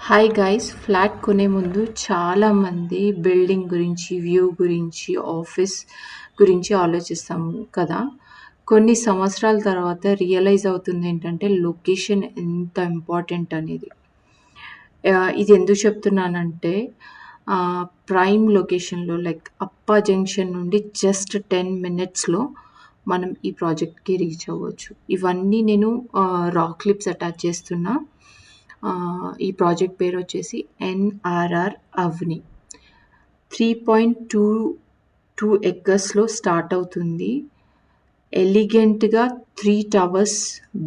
Hi guys! Flat కొనే ముందు చాలామంది బిల్డింగ్ గురించి, వ్యూ గురించి, ఆఫీస్ గురించి ఆలోచిస్తాము కదా! కొన్ని సంవత్సరాల తర్వాత రియలైజ్ అవుతుందేంటంటే లొకేషన్ ఎంత ఇంపార్టెంట్ అనేది. ఇది ఎందుకు చెప్తున్నానంటే ప్రైమ్ లొకేషన్‌లో లైక్ అప్పా జంక్షన్ నుండి జస్ట్ 10 మినిట్స్‌లో మనం ఈ ప్రాజెక్ట్‌కి రీచ్ అవ్వచ్చు. ఇవన్నీ నేను రా క్లిప్స్ అటాచ్ చేస్తున్నా. ఈ ప్రాజెక్ట్ పేరొచ్చేసి ఎన్ఆర్ఆర్ అవని. 3.22 ఎకర్స్‌లో స్టార్ట్ అవుతుంది. ఎలిగెంట్‌గా 3 టవర్స్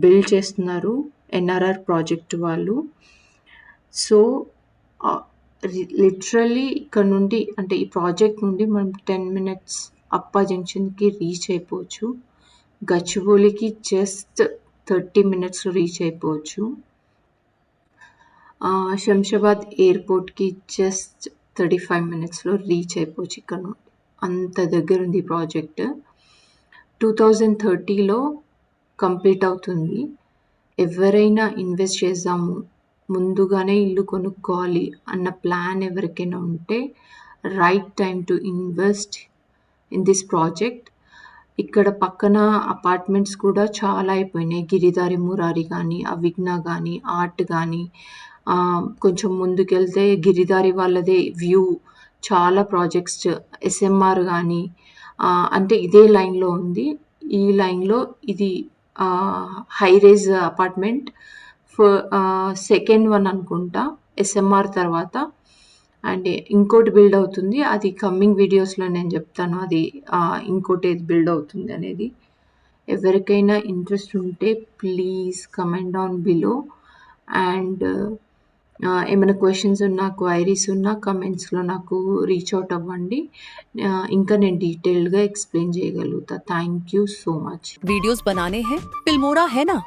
బిల్డ్ చేస్తున్నారు ఎన్ఆర్ఆర్ ప్రాజెక్ట్ వాళ్ళు. సో, లిటరల్లీ ఇక్కడ నుండి అంటే ఈ ప్రాజెక్ట్ నుండి మనం 10 మినిట్స్ అప్పా జంక్షన్‌కి రీచ్ అయిపోవచ్చు. గచ్చిబౌలికి జస్ట్ 30 మినిట్స్‌లో రీచ్ అయిపోవచ్చు. శంషాబాద్ ఎయిర్‌పోర్ట్‌కి జస్ట్ 35 మినిట్స్‌లో రీచ్ అయిపోవచ్చు ఇక్కడ నుండి. అంత దగ్గరుంది ఈ ప్రాజెక్ట్. 2030లో కంప్లీట్ అవుతుంది. ఎవరైనా ఇన్వెస్ట్ చేద్దాము, ముందుగానే ఇల్లు కొనుక్కోవాలి అన్న ప్లాన్ ఎవరికైనా ఉంటే right time to invest in this project. ఇక్కడ పక్కన అపార్ట్మెంట్స్ కూడా చాలా అయిపోయినాయి. గిరిదారి మురారి గానీ, అవిజ్ఞ గానీ, ఆర్ట్ గానీ, కొంచెం ముందుకెళ్తే గిరిదారి వాళ్ళదే వ్యూ చాలా ప్రాజెక్ట్స్ ఎస్ఎంఆర్ గానీ అంటే ఇదే లైన్‌లో ఉంది. ఈ లైన్‌లో ఇది high rise apartment second one అనుకుంటా ఎస్ఎంఆర్ తర్వాత. అండ్ ఇంకోటి బిల్డ్ అవుతుంది. అది కమింగ్ వీడియోస్‌లో నేను చెప్తాను. అది ఇంకోటేది బిల్డ్ అవుతుంది అనేది. ఎవరికైనా ఇంట్రెస్ట్ ఉంటే please comment down below. And ఏమైనా క్వెషన్స్ ఉన్నా, క్వైరీస్ ఉన్నా కమెంట్స్‌లో నాకు రీచ్ అవుట్ అవ్వండి. ఇంకా నేను డీటెయిల్డ్‌గా ఎక్స్‌ప్లెయిన్ చేయగలుగుతా. Thank you so much. Videos बनाने हैं, फिल्मोरा है ना।